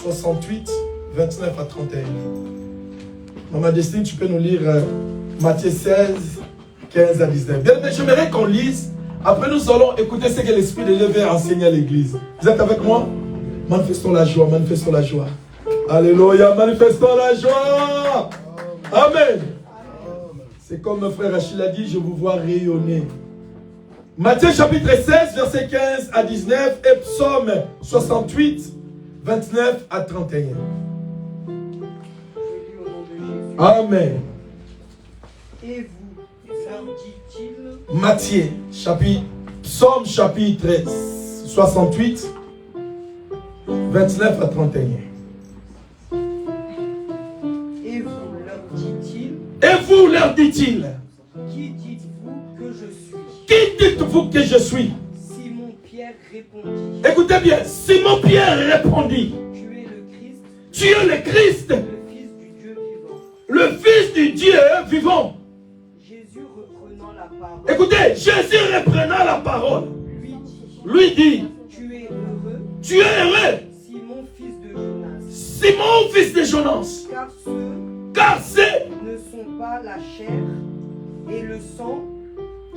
68, 29 à 31. Maman Destiny, tu peux nous lire Matthieu 16, 15 à 19. Bien, mais j'aimerais qu'on lise. Après, nous allons écouter ce que l'Esprit de Dieu veut enseigner à l'Église. Vous êtes avec moi? Manifestons la joie, manifestons la joie. Alléluia, manifestons la joie. Amen. C'est comme mon frère Achille a dit, je vous vois rayonner. Matthieu chapitre 16, verset 15 à 19 et psaume 68, 29 à 31. Amen. Et vous, leur dit-il, Matthieu, psaume chapitre 68, 29 à 31. et vous, leur dit-il, Et vous, leur dit-il, qui dites-vous que je suis? qui dites-vous que je suis? Simon-Pierre répondit, Écoutez bien, Simon-Pierre répondit, tu es le Christ, tu es le Christ, le Fils du Dieu le Fils du Dieu vivant. vivant. Jésus reprenant la parole, Écoutez, Jésus reprenant la parole, lui dit, tu es heureux, Simon, fils de Jonas, Simon, fils de Jonas, car ceux ne sont pas la chair et le sang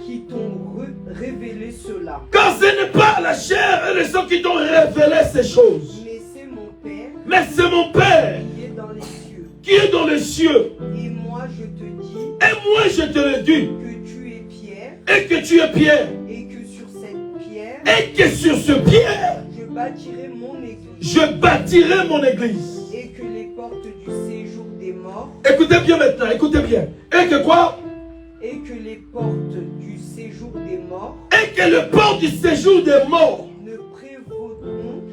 qui t'ont révélé cela, car ce n'est pas la chair et le sang qui t'ont révélé ces choses, mais c'est mon Père mais c'est mon Père qui est dans les cieux. qui est dans les cieux. Et moi je te dis Et moi je te le dis, que tu es Pierre, et que tu es Pierre, et que sur cette pierre et que sur ce pierre, je bâtirai mon église, je bâtirai mon église. et que les portes du séjour des morts, Écoutez bien maintenant, écoutez bien. Et que quoi? et que les portes du séjour des morts Et que le port du séjour des morts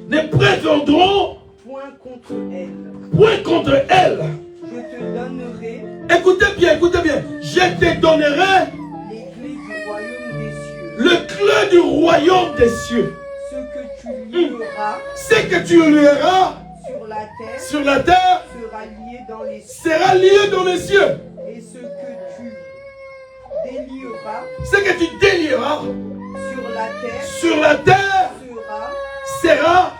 ne prévaudront point contre elle. point contre elle. Je te donnerai Écoutez bien, écoutez bien. Je te donnerai les clés du royaume des cieux. le clé du royaume des cieux. Ce que tu lieras Ce que tu lieras sur la terre sera lié dans les cieux. sera lié dans les cieux. Et ce que tu délieras Ce que tu délieras sur la terre sera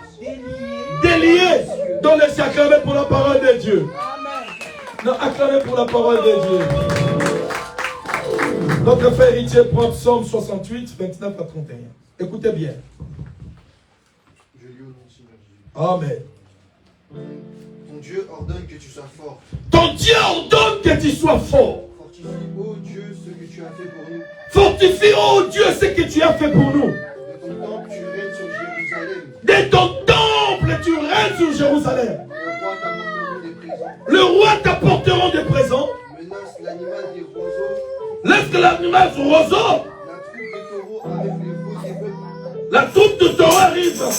délié dans les cieux. Acclamez pour la parole de Dieu. Amen. Non, acclamez pour la parole de Dieu. Notre frère héritier prend psaume 68, 29 à 31. Écoutez bien. Je lis au nom du Seigneur Jésus. Amen. Ton Dieu ordonne que tu sois fort. Ton Dieu ordonne que tu sois fort. Fortifie, ô Dieu, ce que tu as fait pour nous. Fortifie, oh Dieu, ce que tu as fait pour nous. De ton temple, tu règnes sur Jérusalem. De ton temple, tu règnes sur Jérusalem. Le roi t'apporteront des présents. Le roi t'apportera des présents. Menace l'animal des roseaux. Laisse que l'animal se roseau. La troupe de taureaux avec les veaux des bœufs. La troupe de taureaux arrive. Ils se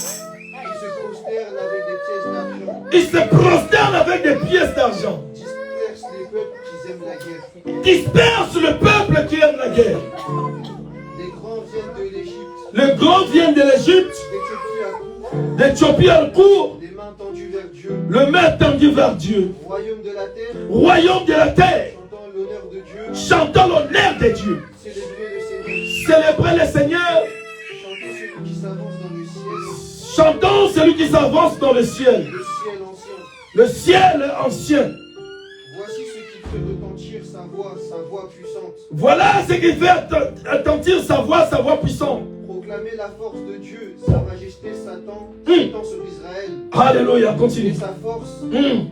prosternent avec des pièces d'argent. Ils se prosternent avec des pièces d'argent. Disperse les peuples qui aiment la guerre. Disperse le peuple qui aime la guerre. Les grands viennent de l'Égypte. Les grands viennent de l'Égypte, D'Éthiopie à court. d'Éthiopie à court, Les mains tendues vers Dieu. le main tendu vers Dieu. Royaume de la terre. Royaume de la terre, Chantant l'honneur de Dieu. chantant l'honneur de Dieu. Célébrer le Seigneur. Célébrez le Seigneur, Chanter celui qui s'avance dans le ciel. chantons celui qui s'avance dans le ciel. Le ciel ancien. Le ciel ancien. Voici ce qui fait retentir sa voix puissante. Voilà ce qui fait attentir sa voix puissante. Proclamer la force de Dieu, sa majesté s'attend sur Israël. Alléluia, Et continue. sa force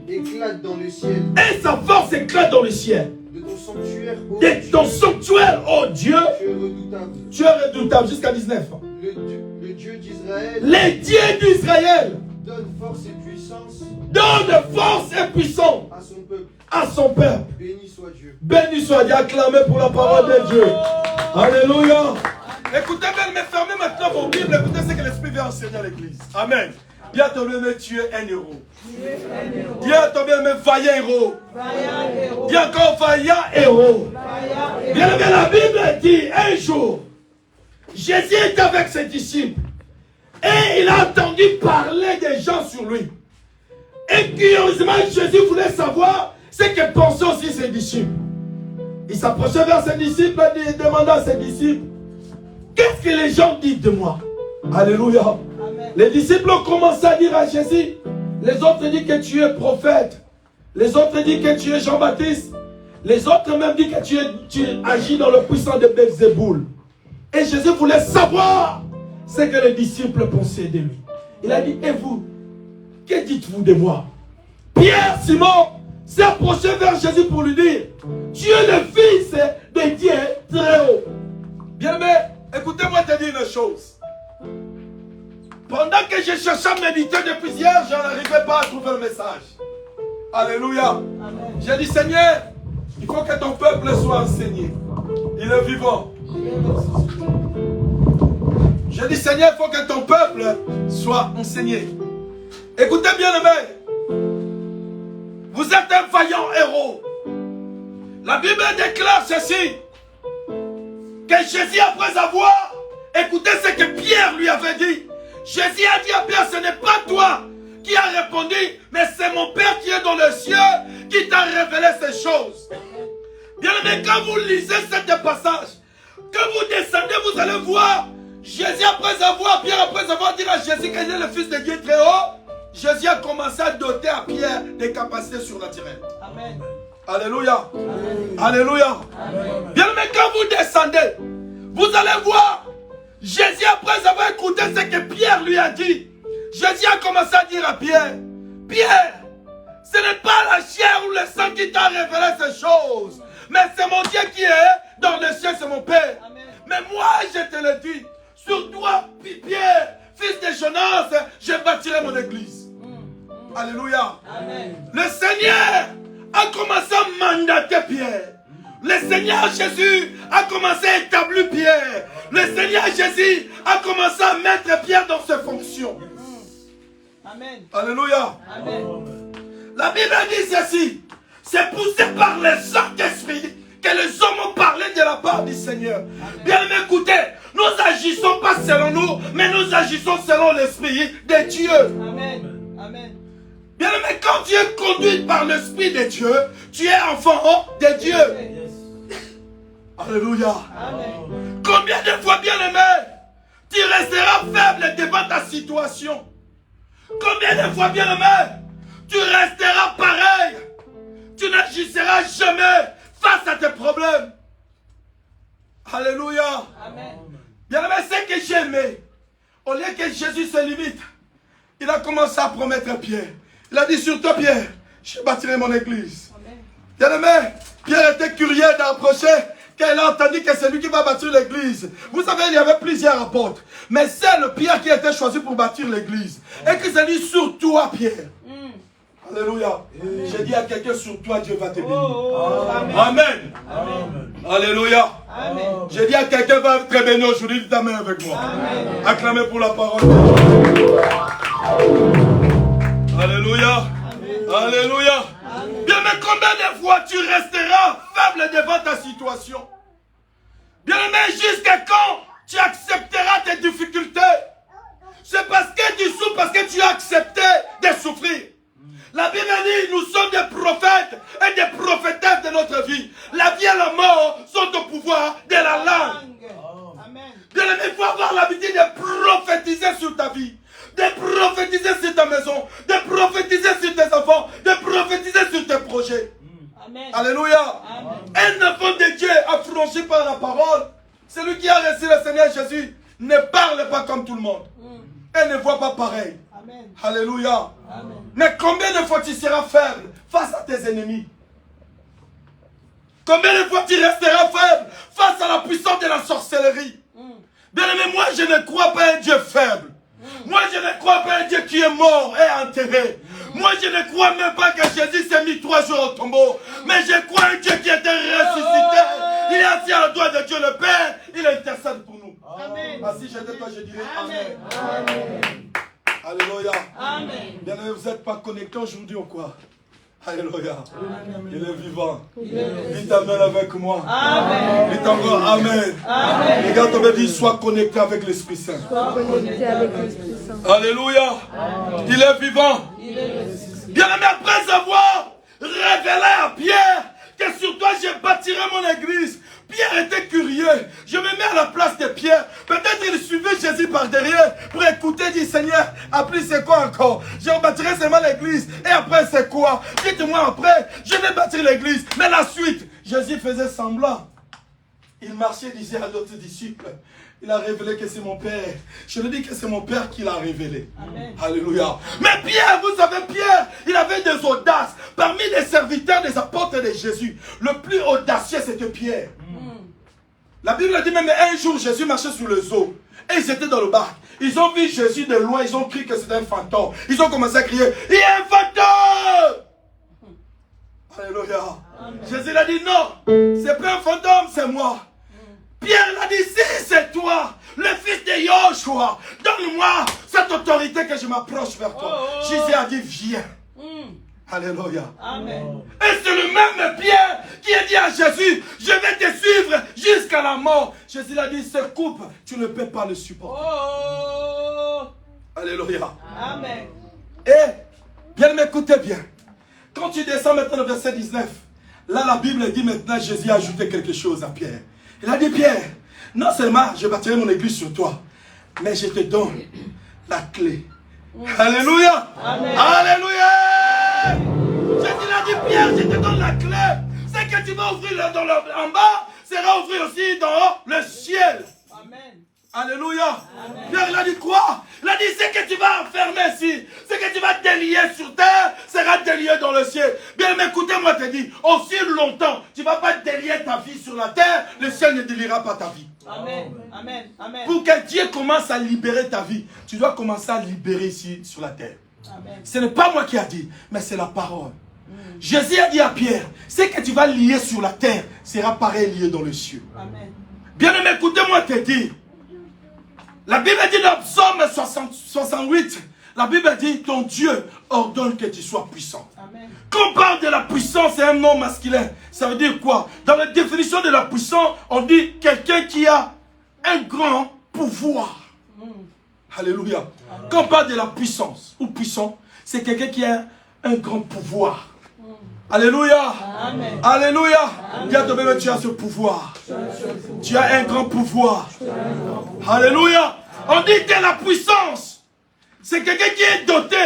éclate dans le ciel. Et sa force éclate dans le ciel. De ton sanctuaire, ô De Dieu, ton sanctuaire, oh Dieu, tu es redoutable. tu es redoutable jusqu'à 19. Le Dieu d'Israël Les dieux d'Israël donne force et puissance donne force et puissance à son peuple. à son peuple. Béni soit Dieu. Béni soit Dieu, acclamé pour la parole de Dieu. Alléluia. Écoutez bien, mais fermez maintenant vos Bibles. Écoutez ce que l'Esprit vient enseigner à l'église. Amen. Bien ton bien, mais tu es un héros. Bien ton bien, mais vaillant héros. Bien ton vaillant héros. Bien bien, la Bible dit un jour, Jésus est avec ses disciples. Et il a entendu parler des gens sur lui. Et curieusement, Jésus voulait savoir ce que pensaient aussi ses disciples. Il s'approchait vers ses disciples et demandait à ses disciples, qu'est-ce que les gens disent de moi? Alléluia. Amen. Les disciples ont commencé à dire à Jésus, Les autres disent que tu es prophète. Les autres disent que tu es Jean-Baptiste. Les autres même disent que tu agis dans le puissant de Belzéboul. Et Jésus voulait savoir ce que les disciples pensaient de lui. Il a dit, et vous, que dites-vous de moi? Pierre, Simon, s'est approché vers Jésus pour lui dire, tu es le fils de Dieu très haut. Bien-aimé, écoutez-moi te dire une chose. Pendant que je cherchais à méditer depuis hier, je n'arrivais pas à trouver le message. Alléluia. J'ai dit, Seigneur, il faut que ton peuple soit enseigné. Il est vivant. J'ai dit, Seigneur, il faut que ton peuple soit enseigné. Écoutez bien, aimé. Vous êtes un vaillant héros. La Bible déclare ceci. Que Jésus, après avoir écouté ce que Pierre lui avait dit, Jésus a dit à Pierre, ce n'est pas toi qui as répondu, mais c'est mon Père qui est dans les cieux qui t'a révélé ces choses. Bien aimé, quand vous lisez ce passage, que vous descendez, vous allez voir Jésus Pierre après avoir dit à Jésus qu'il est le Fils de Dieu très haut, Jésus a commencé à doter à Pierre des capacités surnaturelles. Amen. Alléluia. Amen. Alléluia. Amen. Bien aimé, quand vous descendez, vous allez voir Jésus après avoir écouté ce que Pierre lui a dit. Jésus a commencé à dire à Pierre, Pierre, ce n'est pas la chair ou le sang qui t'a révélé ces choses, mais c'est mon Dieu qui est dans le ciel, c'est mon Père. Amen. Mais moi, je te le dis, sur toi, Pierre, fils de Jonas, je bâtirai mon église. Alléluia. Amen. Le Seigneur a commencé à mandater Pierre. Le Seigneur Jésus a commencé à établir Pierre. Le Seigneur Jésus a commencé à mettre Pierre dans ses fonctions. Amen. Alléluia. Amen. La Bible dit ceci. C'est poussé par le Saint-Esprit que les hommes ont parlé de la part du Seigneur. Amen. Bien écoutez, nous agissons pas selon nous, mais nous agissons selon l'Esprit de Dieu. Amen. Amen. Bien aimé, quand tu es conduit par l'Esprit de Dieu, tu es enfant de Dieu. Yes. Alléluia. Amen. Combien de fois, bien aimé, tu resteras faible devant ta situation? Combien de fois, bien aimé, tu resteras pareil? Tu n'agisseras jamais face à tes problèmes. Alléluia. Amen. Bien aimé, c'est que j'ai aimé. Au lieu que Jésus se limite, il a commencé à promettre à Pierre. Il a dit, sur toi, Pierre, je bâtirai mon église. Amen. Bien aimé, Pierre était curieux d'approcher, qu'elle a entendu que c'est lui qui va bâtir l'église. Vous savez, il y avait plusieurs apôtres. Mais c'est le Pierre qui a été choisi pour bâtir l'église. Et qui s'est dit, sur toi, Pierre. Alléluia. J'ai dit à quelqu'un, sur toi, Dieu va te bénir. Amen. Amen. Amen. Alléluia. Amen. J'ai dit à quelqu'un, va être béni aujourd'hui, dis ta main avec moi. Amen. Acclamez pour la parole de Dieu. Alléluia. Amen. Alléluia. Amen. Bien, mais combien de fois tu resteras faible devant ta situation? Bien aimé, jusqu'à quand tu accepteras tes difficultés? C'est parce que tu souffres, parce que tu as accepté de souffrir. La Bible dit, nous sommes des prophètes et des prophétesses de notre vie. La vie et la mort sont au pouvoir de la langue. Amen. Bien aimé, il faut avoir l'habitude de prophétiser sur ta vie, de prophétiser sur ta maison, de prophétiser sur tes enfants, de prophétiser sur tes projets. Amen. Alléluia. Amen. Un enfant de Dieu affranchi par la parole, celui qui a reçu le Seigneur Jésus, ne parle pas comme tout le monde. Et ne voit pas pareil. Amen. Alléluia. Amen. Mais combien de fois tu seras faible face à tes ennemis? Combien de fois tu resteras faible face à la puissance de la sorcellerie? Bien aimé, moi je ne crois pas à un Dieu faible. Moi je ne crois pas à un Dieu qui est mort et enterré. Moi je ne crois même pas que Jésus s'est mis 3 jours au tombeau. Mais je crois à un Dieu qui était ressuscité. Il est assis à la droite de Dieu le Père. Il intercède pour nous. Amen. Ah, si j'étais toi, je dirais Amen. Amen. Alléluia. Amen. Bien aimé, vous n'êtes pas connectés aujourd'hui ou quoi? Alléluia. Amen. Il est vivant. Dites Amen avec moi. Amen. Dites encore Amen. Amen. Regarde, on va dire, sois connecté avec l'Esprit Saint. Sois connecté avec l'Esprit Saint. Alléluia. Amen. Il est vivant. Bien aimé, après avoir révélé à Pierre que sur toi je bâtirai mon église, Pierre était curieux. Je me mets à la place de Pierre. Peut-être il suivait Jésus par derrière pour écouter, dit Seigneur, après c'est quoi encore? Je bâtirai seulement l'église. Et après c'est quoi? Dites-moi après, je vais bâtir l'église. Mais la suite, Jésus faisait semblant. Il marchait, disait à d'autres disciples, il a révélé que c'est mon Père. Je lui dis que c'est mon Père qui l'a révélé. Amen. Alléluia. Mais Pierre, vous savez, Pierre, il avait des audaces. Parmi les serviteurs des apôtres de Jésus, le plus audacieux, c'était Pierre. La Bible dit même un jour, Jésus marchait sur les eaux. Et ils étaient dans le bac. Ils ont vu Jésus de loin, ils ont crié que c'était un fantôme. Ils ont commencé à crier, il y a un fantôme! Alléluia. Amen. Jésus a dit non, c'est pas un fantôme, c'est moi. Pierre l'a dit, si c'est toi, le fils de Yoshua, donne-moi cette autorité que je m'approche vers toi. Jésus a dit, viens. Alléluia. Amen. Et c'est le même Pierre qui a dit à Jésus, je vais te suivre jusqu'à la mort. Jésus a dit, ce couple, tu ne peux pas le supporter. Alléluia. Amen. Et, bien m'écoutez bien. Quand tu descends maintenant au verset 19, là la Bible dit maintenant, Jésus a ajouté quelque chose à Pierre. Il a dit, Pierre, non seulement je bâtirai mon église sur toi, mais je te donne la clé. Alléluia. Amen. Alléluia. Jésus a dit, Pierre, je te donne la clé. Ce que tu vas ouvrir en bas, sera ouvert aussi dans le ciel. Amen. Alléluia. Amen. Pierre, il a dit quoi? Il a dit, ce que tu vas enfermer ici, ce que tu vas délier sur terre, sera délié dans le ciel. Bien, mais écoutez-moi, te dis, aussi longtemps, tu ne vas pas délier ta vie sur la terre, le ciel ne déliera pas ta vie. Amen. Amen. Amen. Pour que Dieu commence à libérer ta vie, tu dois commencer à libérer ici sur la terre. Amen. Ce n'est pas moi qui a dit, mais c'est la parole. Jésus a dit à Pierre, ce que tu vas lier sur la terre sera pareil lié dans les cieux. Amen. Bien, mais écoutez-moi te dire. La Bible dit dans Psaume 68, la Bible dit, ton Dieu ordonne que tu sois puissant. Amen. Quand on parle de la puissance, c'est un nom masculin. Ça veut dire quoi? Dans la définition de la puissance, on dit quelqu'un qui a un grand pouvoir. Alléluia. Amen. Quand on parle de la puissance ou puissant, c'est quelqu'un qui a un grand pouvoir. Alléluia. Amen. Alléluia. Dis à toi-même, tu as ce pouvoir. Tu as un grand pouvoir. Alléluia. On dit que la puissance, c'est quelqu'un qui est doté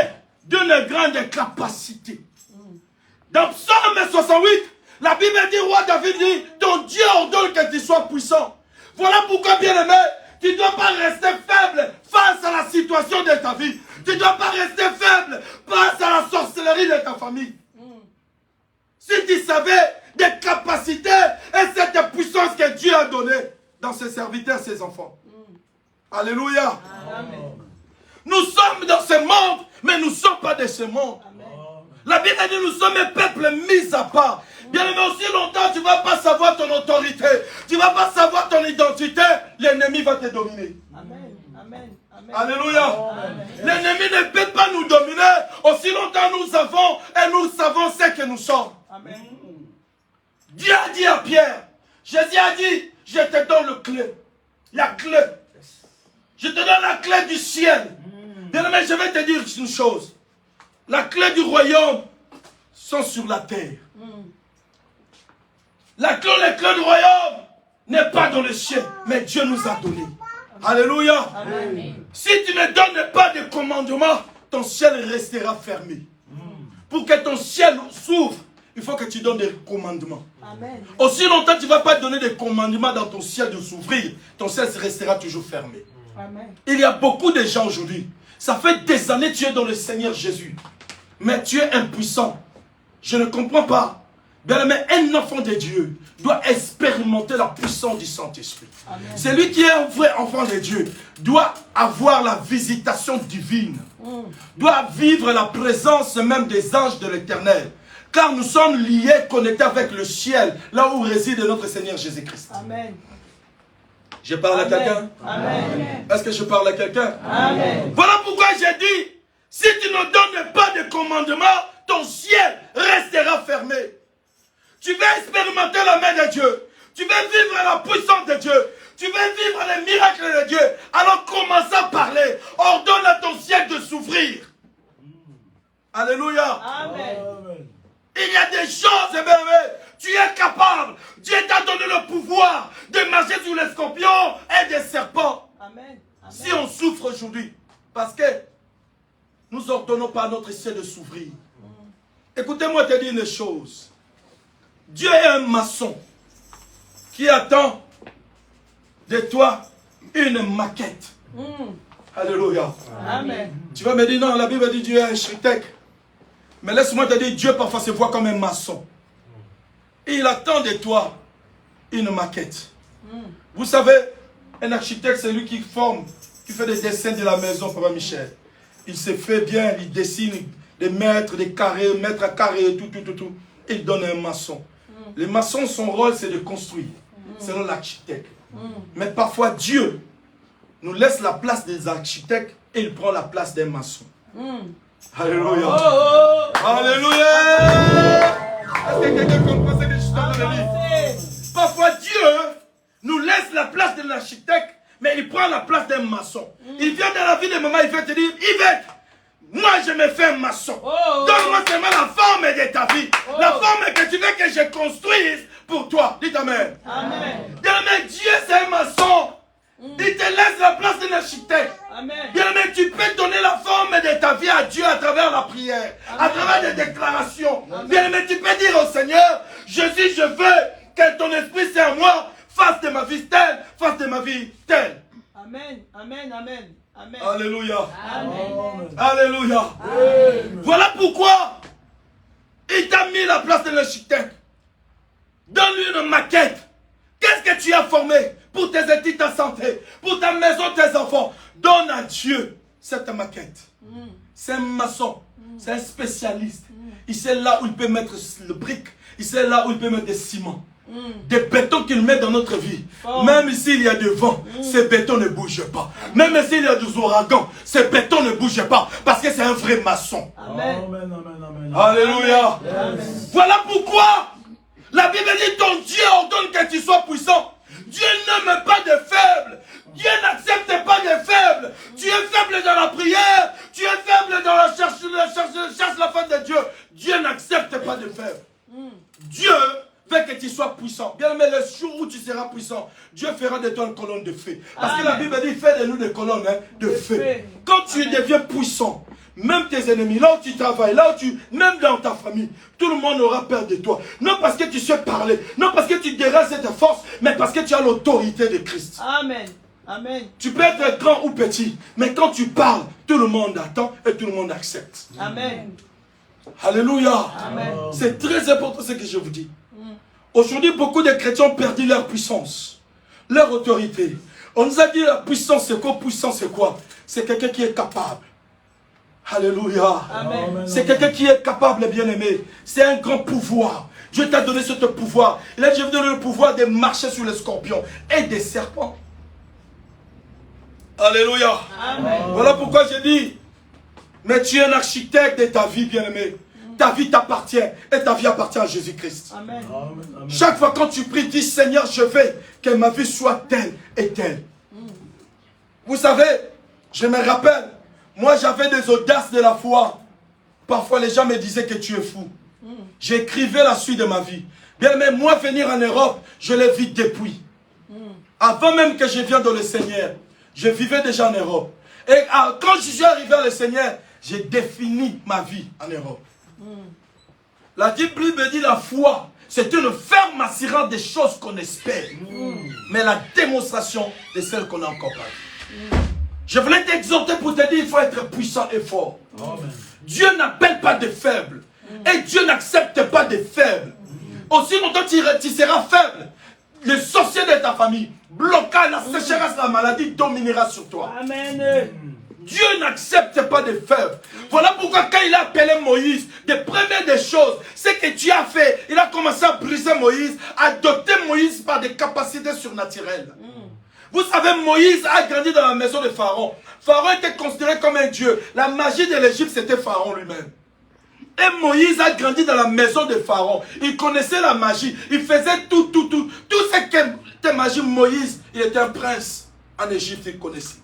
d'une grande capacité. Dans Psaume 68, la Bible dit, roi David dit, ton Dieu ordonne que tu sois puissant. Voilà pourquoi, bien aimé, tu ne dois pas rester faible face à la situation de ta vie. Tu ne dois pas rester faible face à la sorcellerie de ta famille. Si tu savais des capacités et cette puissance que Dieu a donnée dans ses serviteurs, ses enfants. Alléluia. Amen. Nous sommes dans ce monde, mais nous ne sommes pas de ce monde. Amen. La Bible dit nous sommes un peuple mis à part. Bien aimé, aussi longtemps tu ne vas pas savoir ton autorité, tu ne vas pas savoir ton identité, l'ennemi va te dominer. Amen. Amen. Amen. Alléluia. L'ennemi ne peut pas nous dominer aussi longtemps nous avons et nous savons ce que nous sommes. Amen. Dieu a dit à Pierre, Jésus a dit, je te donne le clé, la clé. Je te donne la clé du ciel. Bien-aimé, je vais te dire une chose. La clé du royaume sont sur la terre. La clé du royaume n'est pas dans le ciel, mais Dieu nous a donné. Alléluia. Amen. Si tu ne donnes pas de commandement, ton ciel restera fermé. Pour que ton ciel s'ouvre, il faut que tu donnes des commandements. Amen. Aussi longtemps tu ne vas pas donner des commandements dans ton ciel de s'ouvrir, ton ciel restera toujours fermé. Amen. Il y a beaucoup de gens aujourd'hui, ça fait des années que tu es dans le Seigneur Jésus, mais tu es impuissant. Je ne comprends pas. Bien aimé, un enfant de Dieu doit expérimenter la puissance du Saint-Esprit. Celui qui est un vrai enfant de Dieu doit avoir la visitation divine, doit vivre la présence même des anges de l'Éternel. Car nous sommes liés, connectés avec le ciel, là où réside notre Seigneur Jésus-Christ. Amen. Je parle à quelqu'un? Amen. Est-ce que je parle à quelqu'un? Amen. Voilà pourquoi j'ai dit, si tu ne donnes pas de commandement, ton ciel restera fermé. Tu vas expérimenter la main de Dieu. Tu vas vivre la puissance de Dieu. Tu vas vivre les miracles de Dieu. Alors commence à parler. Ordonne à ton ciel de s'ouvrir. Alléluia. Amen. Il y a des choses, Tu es capable. Dieu t'a donné le pouvoir de marcher sur les scorpions et des serpents. Amen. Amen. Si on souffre aujourd'hui, parce que nous ordonnons pas à notre ciel de s'ouvrir. Écoutez-moi te dire une chose. Dieu est un maçon qui attend de toi une maquette. Alléluia. Amen. Tu vas me dire, non, la Bible dit Dieu est un architecte. Mais laisse-moi te dire, Dieu parfois se voit comme un maçon. Et il attend de toi une maquette. Vous savez, un architecte, c'est lui qui forme, qui fait des dessins de la maison, Papa Michel. Il se fait bien, il dessine des mètres, des carrés, mètres à carré, tout. Et il donne un maçon. Les maçons, son rôle, c'est de construire, selon l'architecte. Mais parfois, Dieu nous laisse la place des architectes et il prend la place des maçons. Alléluia. Alléluia. Est-ce que quelqu'un comprend ce que je suis en train de dire? Parfois, Dieu nous laisse la place de l'architecte, mais il prend la place d'un maçon. Il vient dans la vie de maman, il vient te dire, Yvette, moi je me fais un maçon. Donne-moi seulement la forme de ta vie. La forme que tu veux que je construise pour toi. Dites Amen. Amen. Dieu c'est un maçon. Il te laisse la place d'un architecte. Bien aimé, tu peux donner la forme de ta vie à Dieu à travers la prière, à travers des déclarations. Bien aimé, tu peux dire au Seigneur, Jésus, je veux que ton esprit soit en moi, fasse de ma vie telle, fasse de ma vie telle. Amen. Amen. Amen. Amen. Alléluia. Amen. Alléluia. Amen. Voilà pourquoi il t'a mis la place de l'architecte. Donne-lui une maquette. Qu'est-ce que tu as formé pour tes études, ta santé, pour ta maison, tes enfants? Donne à Dieu cette maquette. C'est un maçon, c'est un spécialiste. Il sait là où il peut mettre le brique, il sait là où il peut mettre des ciments. Des bétons qu'il met dans notre vie. Même s'il y a du vent, ces bétons ne bougent pas. Même s'il y a des ouragans, ces bétons ne bougent pas. Parce que c'est un vrai maçon. Amen. Alléluia. Voilà pourquoi la Bible dit ton Dieu ordonne que tu sois puissant. Dieu n'aime pas de faibles. Dieu n'accepte pas de faibles. Tu es faible dans la prière. Tu es faible dans la cherche la face de Dieu. Dieu n'accepte pas de faibles. Dieu veut que tu sois puissant. Bien aimé, le jour où tu seras puissant, Dieu fera de toi une colonne de feu. Parce que la Bible dit, fais de nous des colonnes de feu. Quand tu deviens puissant, même tes ennemis, là où tu travailles, même dans ta famille, tout le monde aura peur de toi. Non parce que tu sais parler, non parce que tu déranges cette force, mais parce que tu as l'autorité de Christ. Amen. Amen. Tu peux être grand ou petit, mais quand tu parles, tout le monde attend et tout le monde accepte. Amen. Alléluia. Amen. C'est très important ce que je vous dis. Aujourd'hui, beaucoup de chrétiens ont perdu leur puissance, leur autorité. On nous a dit la puissance, c'est quoi? Puissance, c'est quoi? C'est quelqu'un qui est capable. Alléluia. C'est quelqu'un qui est capable, bien-aimé. C'est un grand pouvoir. Dieu t'a donné ce pouvoir. Il a déjà donné le pouvoir de marcher sur les scorpions et des serpents. Alléluia. Amen. Voilà pourquoi j'ai dit, mais tu es un architecte de ta vie, bien-aimé. Ta vie t'appartient et ta vie appartient à Jésus-Christ. Amen. Chaque fois quand tu pries, dis Seigneur, je veux que ma vie soit telle et telle. Vous savez, je me rappelle, moi j'avais des audaces de la foi. Parfois les gens me disaient que tu es fou. J'écrivais la suite de ma vie. Bien, mais moi venir en Europe, je l'ai vu depuis. Avant même que je vienne dans le Seigneur, je vivais déjà en Europe. Et quand je suis arrivé à le Seigneur, j'ai défini ma vie en Europe. La Bible me dit la foi, c'est une ferme assurance des choses qu'on espère. Mais la démonstration de celles qu'on n'a encore pas. Je voulais t'exhorter pour te dire, il faut être puissant et fort. Amen. Dieu n'appelle pas de faibles. Et Dieu n'accepte pas de faibles. Aussi longtemps tu seras faible, le sorcier de ta famille, blocage, la sécheresse, la maladie dominera sur toi. Amen. Dieu n'accepte pas de faibles. Voilà pourquoi quand il a appelé Moïse, des premières des choses, c'est que Dieu a fait, il a commencé à briser Moïse, à doter Moïse par des capacités surnaturelles. Vous savez, Moïse a grandi dans la maison de Pharaon. Pharaon était considéré comme un dieu. La magie de l'Égypte, c'était Pharaon lui-même. Et Moïse a grandi dans la maison de Pharaon. Il connaissait la magie. Il faisait tout ce que était magie. Moïse, il était un prince en Égypte, il connaissait.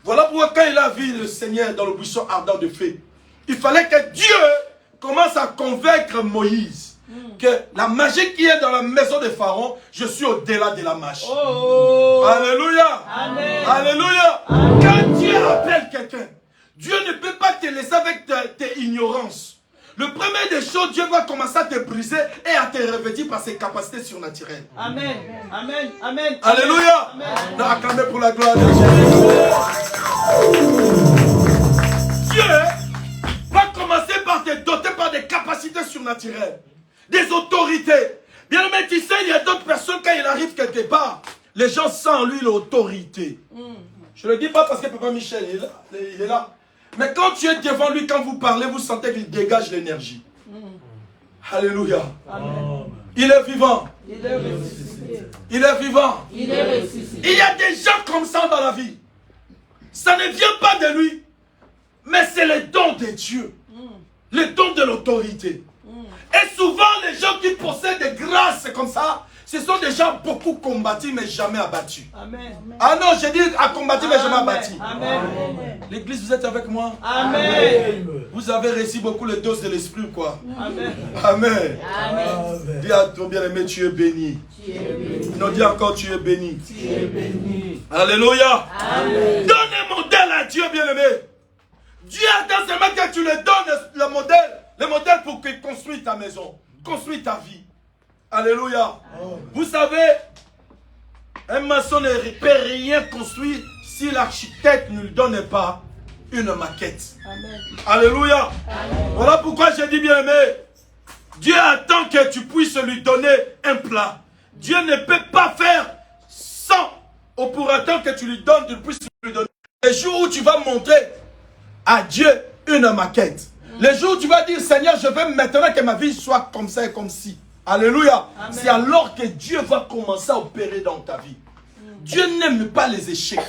Voilà pourquoi quand il a vu le Seigneur dans le buisson ardent de feu, il fallait que Dieu commence à convaincre Moïse que la magie qui est dans la maison de Pharaon, je suis au-delà de la magie. Alléluia. Amen. Alléluia. Amen. Quand Dieu appelle quelqu'un, Dieu ne peut pas te laisser avec tes ignorances. Le premier des choses, Dieu va commencer à te briser et à te revêtir par ses capacités surnaturelles. Amen. Amen. Amen. Alléluia. Amen. Non, acclamez pour la gloire de Dieu. Dieu va commencer par te doter par des capacités surnaturelles, des autorités. Bien aimé, tu sais, il y a d'autres personnes, quand il arrive quelque part, les gens sentent en lui l'autorité. Je ne le dis pas parce que Papa Michel il est là. Mais quand tu es devant lui, quand vous parlez, vous sentez qu'il dégage l'énergie. Alléluia. Amen. Il est vivant. Il est ressuscité. Il est vivant. Il est ressuscité. Il y a des gens comme ça dans la vie. Ça ne vient pas de lui. Mais c'est le don de Dieu. Le don de l'autorité. Et souvent, les gens qui possèdent des grâces comme ça, ce sont des gens beaucoup combattus mais jamais abattus. Amen. Ah non, j'ai dit à combattu mais jamais abattu. Amen. L'église, vous êtes avec moi? Amen. Vous avez reçu beaucoup les doses de l'esprit, quoi. Amen. Amen. Amen. Dis à ton bien-aimé, tu es béni. Tu es béni. Non, dis encore, tu es béni. Tu es béni. Alléluia. Amen. Donne un modèle à Dieu, bien-aimé. Dieu attend seulement que tu lui donnes le modèle pour qu'il construise ta maison, construise ta vie. Alléluia. Vous savez, un maçon ne peut rien construire si l'architecte ne lui donne pas une maquette. Amen. Alléluia. Voilà pourquoi j'ai dit, bien aimé, Dieu attend que tu puisses lui donner un plat. Dieu ne peut pas faire sans ou pour attendre que tu lui donnes, tu puisses lui donner. Les jours où tu vas montrer à Dieu une maquette. Les jours où tu vas dire, Seigneur, je veux maintenant que ma vie soit comme ça et comme ci. Alléluia. C'est alors que Dieu va commencer à opérer dans ta vie. Dieu n'aime pas les échecs.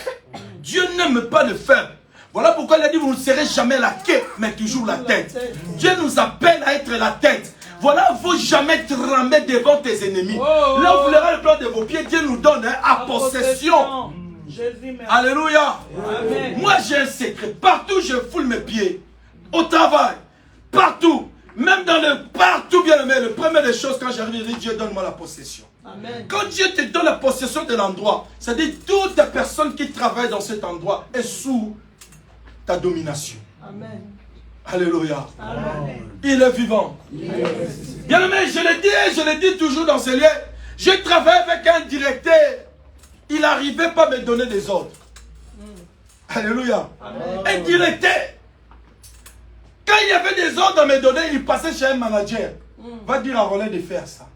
Dieu n'aime pas le faible. Voilà pourquoi il a dit, vous ne serez jamais la queue, mais toujours la tête. Dieu nous appelle à être la tête. Voilà, il ne faut jamais trembler devant tes ennemis. Là où vous verrez le plan de vos pieds, Dieu nous donne à possession. Jésus, Alléluia. Amen. Moi, j'ai un secret. Partout, je foule mes pieds. Au travail. Partout. Même dans le partout, bien aimé. Le premier des choses, quand j'arrive, je dis, Dieu, donne-moi la possession. Amen. Quand Dieu te donne la possession de l'endroit, c'est-à-dire toute personne qui travaille dans cet endroit est sous ta domination. Amen. Alléluia. Amen. Il est vivant. Bien aimé, je le dis toujours dans ces lieux. Je travaille avec un directeur. Il n'arrivait pas à me donner des ordres. Alléluia. Un directeur. Quand il y avait des ordres à me donner, il passait chez un manager. Va dire à Rollet de faire ça.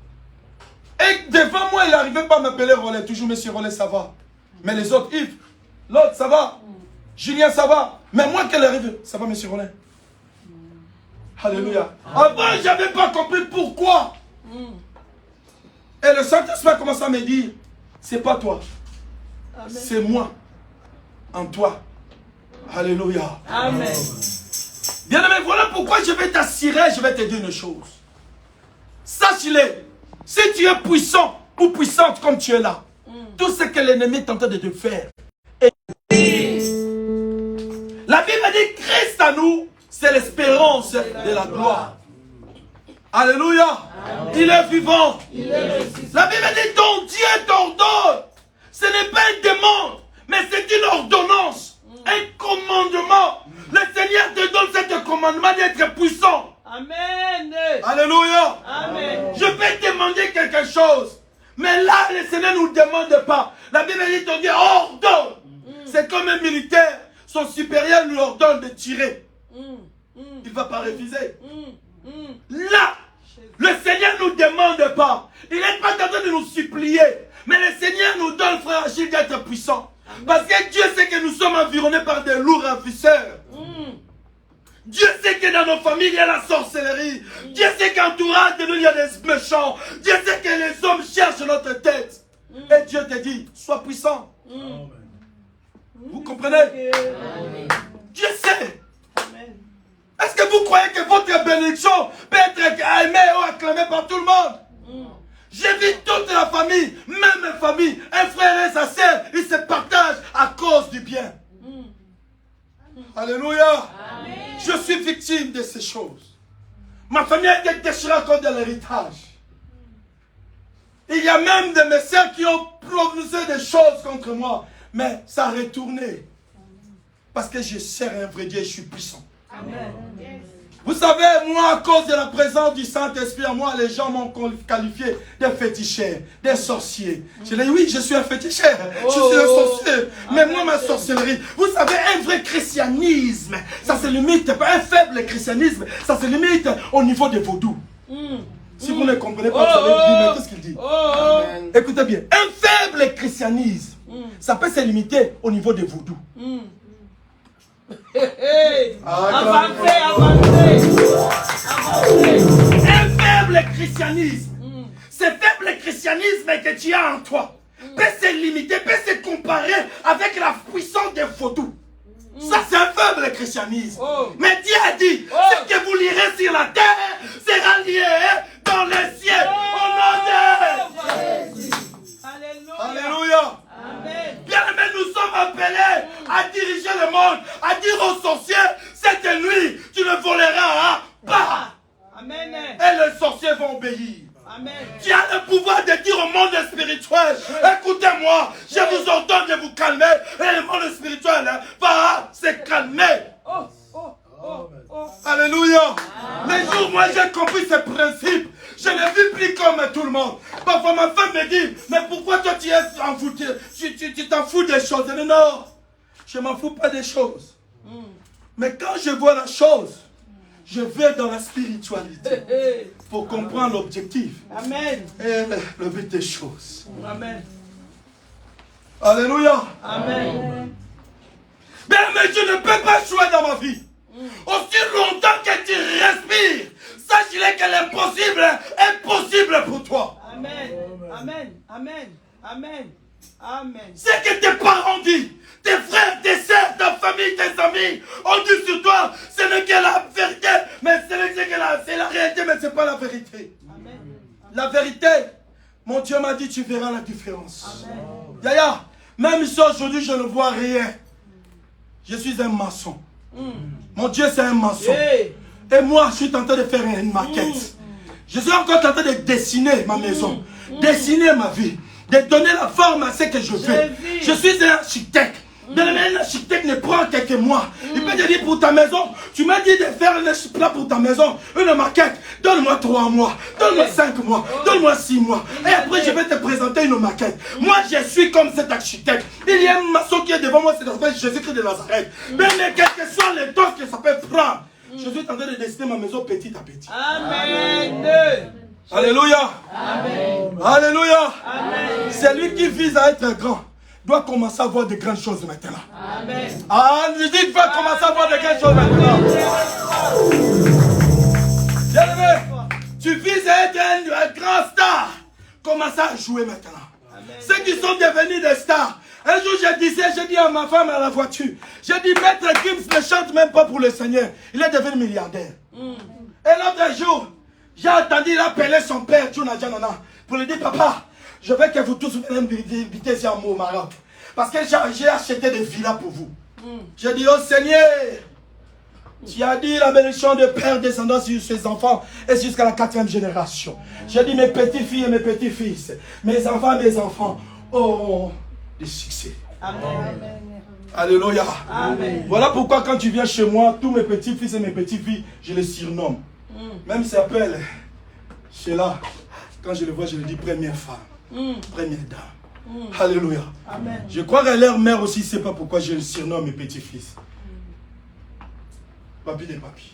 Et devant moi, il n'arrivait pas à m'appeler Rollet. Toujours, monsieur Rollet, ça va. Mais les autres, Yves, l'autre, ça va. Julien, ça va. Mais moi, qu'elle arrive, ça va, monsieur Rollet. Alléluia. Avant, je n'avais pas compris pourquoi. Et le Saint-Esprit a commencé à me dire, c'est pas toi. C'est moi. En toi. Alléluia. Amen. Bien aimé, voilà pourquoi je vais t'assurer, je vais te dire une chose. Sache-le, si tu es puissant ou puissante comme tu es là, tout ce que l'ennemi est en train de te faire. La Bible dit Christ à nous, c'est l'espérance de la gloire. Alléluia. Amen. Il est vivant. La Bible dit ton Dieu t'ordonne. Ce n'est pas une demande, mais c'est une ordonnance, un commandement. Le Seigneur te donne ce commandement d'être puissant. Amen. Alléluia. Amen. Je vais te demander quelque chose. Mais là, le Seigneur ne nous demande pas. La Bible dit ton Dieu ordonne. C'est comme un militaire. Son supérieur lui ordonne de tirer. Il ne va pas refuser. Là, le Seigneur ne nous demande pas. Il n'est pas en train de nous supplier. Mais le Seigneur nous donne, frère Achille, d'être puissant. Parce que Dieu sait que nous sommes environnés par des lourds ravisseurs. Dieu sait que dans nos familles, il y a la sorcellerie. Dieu sait qu'entourage de nous, il y a des méchants. Dieu sait que les hommes cherchent notre tête. Et Dieu te dit, sois puissant. Vous comprenez? Dieu sait. Est-ce que vous croyez que votre bénédiction peut être aimée ou acclamée par tout le monde? J'ai vu toute la famille, même ma famille, un frère et sa sœur, ils se partagent à cause du bien. Alléluia. Je suis victime de ces choses. Ma famille a été déchirée à cause de l'héritage. Il y a même de mes sœurs qui ont prononcé des choses contre moi. Mais ça a retourné. Parce que je sers un vrai Dieu et je suis puissant. Amen. Vous savez, moi, à cause de la présence du Saint-Esprit, moi, les gens m'ont qualifié de féticheur, de sorcier. Je dis, oui, je suis un féticheur, je suis un sorcier. Mais moi, ma sorcellerie, vous savez, un vrai christianisme, ça se limite, pas un faible christianisme, ça se limite au niveau des vaudous. Si vous ne comprenez pas, vous allez dire, mais qu'est-ce qu'il dit? Écoutez bien, un faible christianisme, ça peut se limiter au niveau des vaudous. Avancez. Un faible christianisme, ce faible christianisme que tu as en toi, peut se limiter, peut se comparer avec la puissance des vaudous. Ça, c'est un faible christianisme. Mais Dieu a dit, ce que vous lirez sur la terre sera lié dans les cieux. Au nom de Jésus. Alléluia. Amen. Bien aimé, nous sommes appelés à diriger le monde, à dire aux sorciers, cette nuit, tu ne voleras pas. Amen. Et les sorciers vont obéir. Amen. Tu as le pouvoir de dire au monde spirituel, écoutez-moi, je vous ordonne de vous calmer. Et le monde spirituel va se calmer. Alléluia. Les jours, moi, j'ai compris ce principe. Je ne vis plus comme tout le monde. Parfois, ma femme me dit, mais pourquoi toi, tu es envoûté? Tu t'en fous des choses. Je dis, non, je ne m'en fous pas des choses. Mais quand je vois la chose, je vais dans la spiritualité pour comprendre l'objectif. Amen. Et le but des choses. Amen. Alléluia. Amen. Mais je ne peux pas jouer dans ma vie. Aussi longtemps que tu respires, sache que l'impossible est possible pour toi. Amen. Amen. Amen. Amen. Amen. Ce que tes parents disent, tes frères, tes sœurs, ta famille, tes amis ont dit sur toi, ce n'est que la vérité, mais c'est la réalité, mais ce n'est pas la vérité. Amen. La vérité, mon Dieu m'a dit, tu verras la différence. Amen. Yaya, même si aujourd'hui je ne vois rien, je suis un maçon. Mon Dieu, c'est un maçon. Et moi, je suis en train de faire une maquette. Je suis encore en train de dessiner ma maison, dessiner ma vie, de donner la forme à ce que je veux. Je suis un architecte. Un architecte ne prend que moi. Il peut te dire pour ta maison, tu m'as dit de faire un plan pour ta maison, une maquette. Donne-moi 3 mois, donne-moi 5 mois, donne-moi 6 mois. Et après, je vais te présenter une maquette. Moi, je suis comme cet architecte. Il y a un maçon qui est devant moi, c'est s'appelle Jésus-Christ de Nazareth. Mais quel que soit les dons que ça peut prendre, je suis en train de dessiner ma maison petit à petit. Amen. Alléluia. Amen. Alléluia. Amen. Celui qui vise à être grand doit commencer à voir de grandes choses maintenant. Amen. Ah, je dis qu'il va commencer à voir de grandes choses maintenant. Bien-aimé, tu vises à être un grand star. Commence à jouer maintenant. Amen. Ceux qui sont devenus des stars. Un jour, j'ai dit à ma femme à la voiture, j'ai dit, Maître Gims ne chante même pas pour le Seigneur. Il est devenu milliardaire. Et l'autre jour, j'ai entendu appeler son père, Tchouna Djanana, pour lui dire, papa, je veux que vous tous venez m'inviter ici au Maroc. Parce que j'ai acheté des villas pour vous. J'ai dit, oh Seigneur, tu as dit la bénédiction de père descendant sur ses enfants et jusqu'à la 4e génération. J'ai dit, mes petites-filles et mes petits-fils, mes enfants auront du succès. Amen. Alléluia. Amen. Voilà pourquoi quand tu viens chez moi, tous mes petits-fils et mes petites-filles, je les surnomme. Même s'appelle Sheila. Quand je le vois, je le dis première femme, première dame. Alléluia. Amen. Je crois que leur mère aussi ne sait pas pourquoi je le surnomme mes petits-fils. Papi des papis.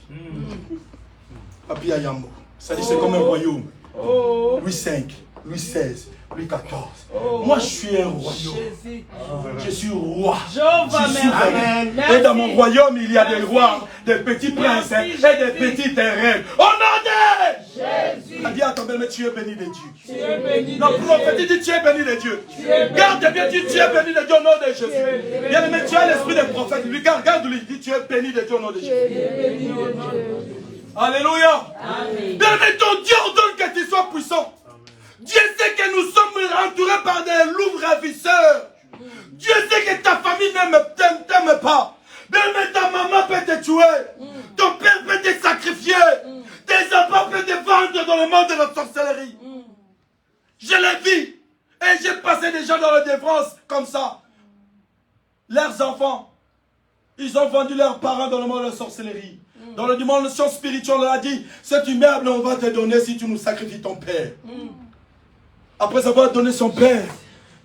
Papi Ayambo. Ça dit c'est comme un royaume. Louis V, Louis XVI, Louis XIV. Moi je suis un royaume. Je suis roi. Je suis souverain. Et dans mon royaume il y a des rois, des petits princes et des petites reines. Au nom de Jésus. Dis à ton belle-mère, tu es béni de Dieu. Non, prophète dit tu es béni de Dieu. Garde bien, dis tu es béni de Dieu au nom de Jésus. Bien aimé, tu as l'esprit des prophètes. Lui, garde-lui, dis tu es béni de Dieu au nom de Jésus. Alléluia. Bien aimé, ton Dieu ordonne que tu sois puissant. Dieu sait que nous sommes entourés par des loups ravisseurs. Dieu sait que ta famille t'aime pas. Bien aimé, ta maman peut te tuer. Ton père peut te sacrifier. Tes enfants dans le monde de la sorcellerie. Je l'ai vu. Et j'ai passé des gens dans la défense comme ça. Leurs enfants, ils ont vendu leurs parents dans le monde de la sorcellerie. Dans le dimension spirituelle, on leur a dit, cet immeuble, on va te donner si tu nous sacrifies ton père. Après avoir donné son père,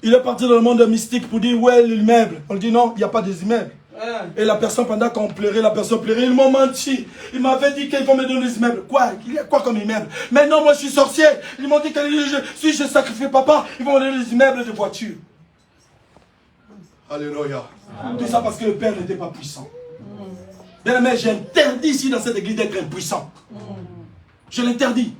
il est parti dans le monde mystique pour dire, où est l'immeuble? On lui dit, non, il n'y a pas d'immeuble. Et la personne, pendant qu'on pleurait, la personne pleurait, ils m'ont menti. Ils m'avaient dit qu'ils vont me donner des immeubles. Quoi? Il y a quoi comme immeuble? Mais non, moi je suis sorcier. Ils m'ont dit que si je sacrifie papa, ils vont me donner des immeubles de voitures. Alléluia. Tout ça parce que le père n'était pas puissant. Bien aimé, j'interdis ici dans cette église d'être impuissant. Je l'interdis.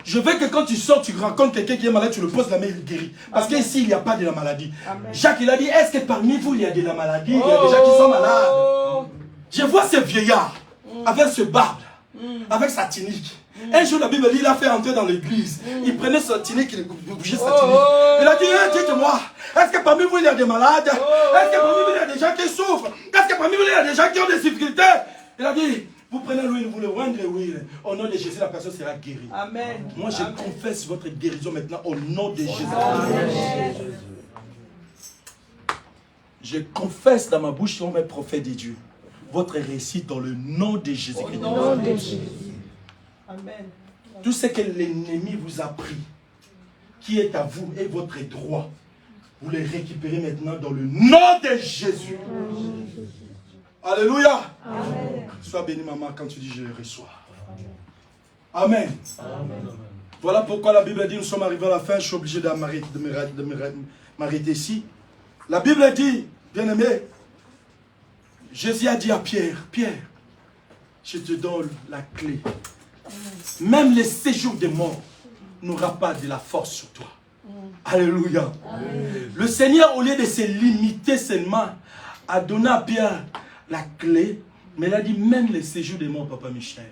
Je veux que quand tu sors, tu rencontres quelqu'un qui est malade, tu le poses la main, il guérit. Parce qu'ici, il n'y a pas de la maladie. Amen. Jacques, il a dit, est-ce que parmi vous, il y a de la maladie? Il y a des gens qui sont malades. Je vois ce vieillard avec ce barbe, avec sa tunique. Un jour, la Bible dit, il a fait entrer dans l'église. Il prenait sa tunique, il bougeait sa tunique. Il a dit, dites-moi, est-ce que parmi vous, il y a des malades? Est-ce que parmi vous, il y a des gens qui souffrent? Est-ce que parmi vous, il y a des gens qui ont des difficultés? Il a dit, vous prenez l'huile, vous le rendez l'huile. Au nom de Jésus, la personne sera guérie. Amen. Moi, je confesse votre guérison maintenant au nom de Jésus. Amen. Je confesse dans ma bouche, sur mes prophètes de Dieu, votre réussite dans le nom de Jésus-Christ. Au nom de Jésus. Amen. Tout ce que l'ennemi vous a pris, qui est à vous et votre droit, vous les récupérez maintenant dans le nom de Jésus. Alléluia. Amen. Sois béni, maman, quand tu dis je le reçois. Amen. Amen. Voilà pourquoi la Bible dit, nous sommes arrivés à la fin, je suis obligé de m'arrêter ici. La Bible dit, bien aimé, Jésus a dit à Pierre, Pierre, je te donne la clé. Même le séjour des morts n'aura pas de la force sur toi. Alléluia. Amen. Le Seigneur, au lieu de se limiter seulement à donner à Pierre la clé, mais il a dit, même le séjour des morts, Papa Michel,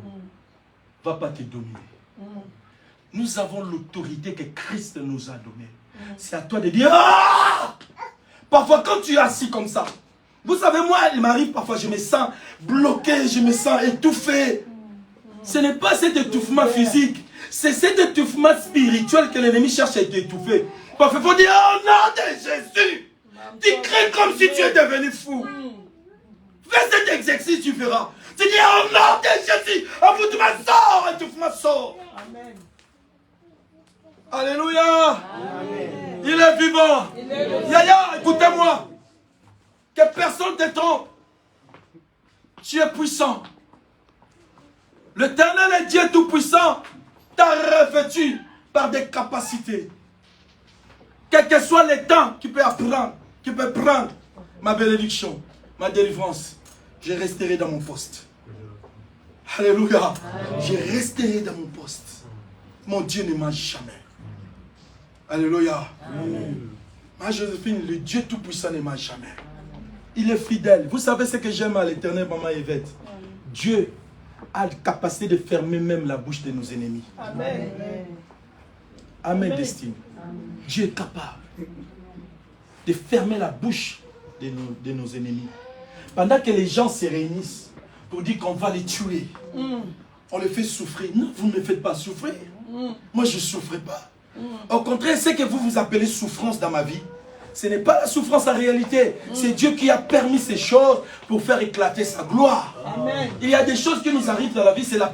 ne va pas te dominer. Nous avons l'autorité que Christ nous a donnée. C'est à toi de dire, ah! Parfois, quand tu es assis comme ça, vous savez, moi, il m'arrive parfois, je me sens bloqué, je me sens étouffé. Ce n'est pas cet étouffement physique, c'est cet étouffement spirituel que l'ennemi cherche à t'étouffer. Parfois, il faut dire, au nom de Jésus, tu cries comme si tu es devenu fou. Fais cet exercice, tu verras. Tu dis, au nom de Jésus, envoûtement sort, étouffement sort. Amen. Alléluia. Amen. Il est vivant. Yaya, écoutez-moi. Que personne ne te trompe. Tu es puissant. L'Éternel est Dieu tout-puissant. T'a revêtu par des capacités. Quel que soit le temps qui peut apprendre, qui peut prendre ma bénédiction, ma délivrance, je resterai dans mon poste. Alléluia. Je resterai dans mon poste. Mon Dieu ne mange jamais. Alléluia. Ma Joséphine, le Dieu tout-puissant ne mange jamais. Il est fidèle. Vous savez ce que j'aime à l'Éternel, maman Yvette? Dieu a la capacité de fermer même la bouche de nos ennemis. Amen. Amen, Destine. Dieu est capable de fermer la bouche de nos ennemis. Pendant que les gens se réunissent pour dire qu'on va les tuer, on les fait souffrir. Non, vous ne me faites pas souffrir. Moi, je ne souffre pas. Au contraire, ce que vous appelez souffrance dans ma vie, ce n'est pas la souffrance en réalité. C'est Dieu qui a permis ces choses pour faire éclater sa gloire. Amen. Il y a des choses qui nous arrivent dans la vie, c'est la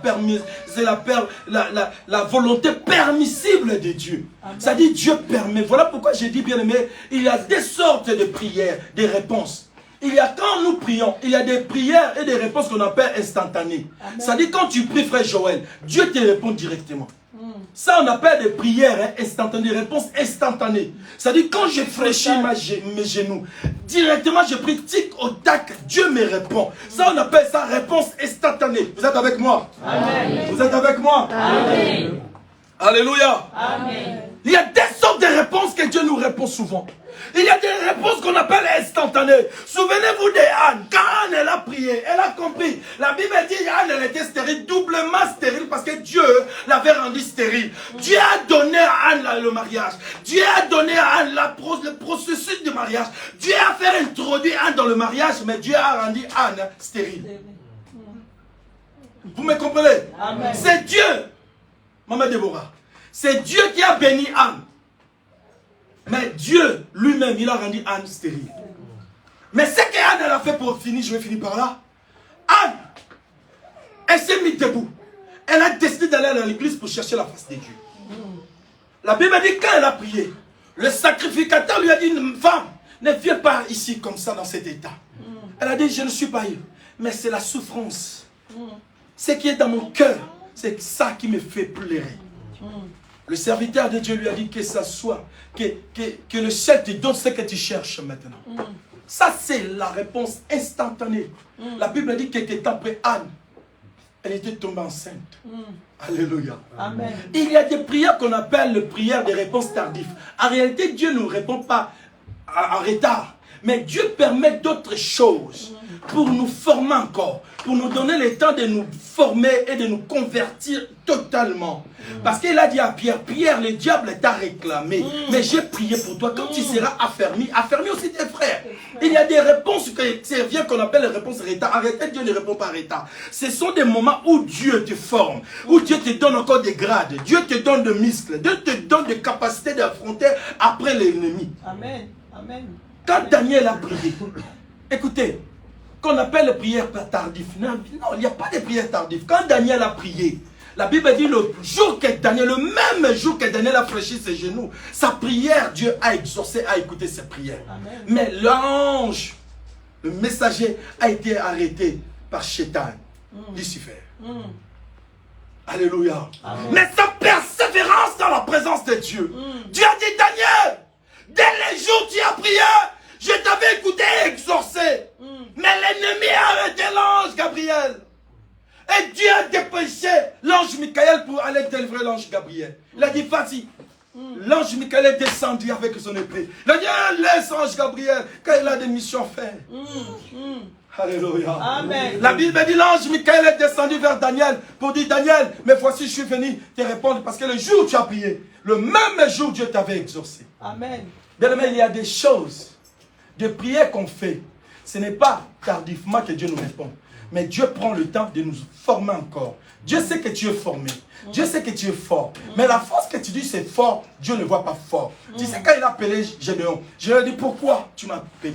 volonté permissible de Dieu. Ça dit Dieu permet. Voilà pourquoi j'ai dit, bien aimé, il y a des sortes de prières, des réponses. Il y a quand nous prions, il y a des prières et des réponses qu'on appelle instantanées. Ça dit quand tu pries, frère Joël, Dieu te répond directement. Ça, on appelle des prières instantanées, des réponses instantanées. C'est-à-dire, quand je fléchis mes genoux, directement, je prie tic au tac, Dieu me répond. Ça, on appelle ça réponse instantanée. Vous êtes avec moi? Amen. Vous êtes avec moi? Amen. Alléluia. Amen. Il y a des sortes de réponses que Dieu nous répond souvent. Il y a des réponses qu'on appelle instantanées. Souvenez-vous d'Anne. Quand Anne, elle a prié, elle a compris. La Bible dit qu'Anne, elle était stérile, doublement stérile, parce que Dieu l'avait rendue stérile. Dieu a donné à Anne le mariage. Dieu a donné à Anne le processus du mariage. Dieu a fait introduire Anne dans le mariage, mais Dieu a rendu Anne stérile. Vous me comprenez? C'est Dieu Maman Déborah, c'est Dieu qui a béni Anne. Mais Dieu lui-même, il a rendu Anne stérile. Mais ce qu'Anne elle a fait pour finir, je vais finir par là. Anne, elle s'est mise debout. Elle a décidé d'aller dans l'église pour chercher la face de Dieu. La Bible dit quand elle a prié, le sacrificateur lui a dit, femme, ne viens pas ici comme ça dans cet état. Elle a dit, je ne suis pas ivre, mais c'est la souffrance. Ce qui est dans mon cœur, c'est ça qui me fait pleurer. Le serviteur de Dieu lui a dit que ça soit, que le ciel te donne ce que tu cherches maintenant. Ça, c'est la réponse instantanée. La Bible dit qu'elle était après Anne. Elle était tombée enceinte. Alléluia. Amen. Il y a des prières qu'on appelle les prières de réponse tardive. En réalité, Dieu ne nous répond pas en retard. Mais Dieu permet d'autres choses pour nous former encore, pour nous donner le temps de nous former et de nous convertir totalement. Parce qu'il a dit à Pierre, Pierre, le diable t'a réclamé, mais j'ai prié pour toi. Quand tu seras affermi, affermis aussi tes frères. Il y a des réponses qu'on appelle les réponses retard. En réalité, Dieu ne répond pas en retard. Ce sont des moments où Dieu te forme, où Dieu te donne encore des grades, Dieu te donne des muscles, Dieu te donne des capacités d'affronter après l'ennemi. Amen. Amen. Quand Daniel a prié, écoutez, qu'on appelle les prières tardives. Non, il n'y a pas de prières tardives. Quand Daniel a prié, la Bible dit le jour que Daniel, le même jour que Daniel a fléchi ses genoux, sa prière, Dieu a exaucé, a écouté ses prières. Amen. Mais l'ange, le messager, a été arrêté par Shétan, Lucifer. Alléluia. Amen. Mais sa persévérance dans la présence de Dieu. Dieu a dit, Daniel, dès les jours où tu as prié, je t'avais écouté et exorcé. Mais l'ennemi a arrêté l'ange Gabriel. Et Dieu a dépêché l'ange Michael pour aller délivrer l'ange Gabriel. Il a dit, vas-y. L'ange Michael est descendu avec son épée. Il a dit, laisse l'ange Gabriel quand il a des missions à faire. Alléluia. Amen. La Bible dit, l'ange Michael est descendu vers Daniel pour dire, Daniel, mais voici je suis venu te répondre parce que le jour où tu as prié, le même jour Dieu t'avait exaucé. Amen. Bien aimé, il y a des choses, des prières qu'on fait. Ce n'est pas tardivement que Dieu nous répond. Mais Dieu prend le temps de nous former encore. Dieu sait que tu es formé. Dieu sait que tu es fort. Mais la force que tu dis c'est fort, Dieu ne voit pas fort. Tu sais, quand il a appelé Gédéon, je lui ai dit, pourquoi tu m'as appelé?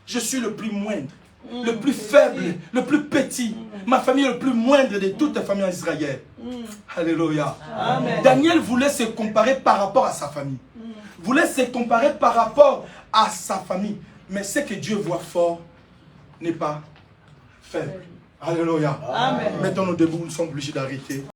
Je suis le plus moindre, le plus faible, le plus petit. Ma famille est le plus moindre de toutes les familles en Israël. Alléluia. Amen. Daniel voulait se comparer par rapport à sa famille. Voulait se comparer par rapport à sa famille. Mais ce que Dieu voit fort n'est pas faible. Alléluia. Amen. Mettons-nous debout, nous sommes obligés d'arrêter.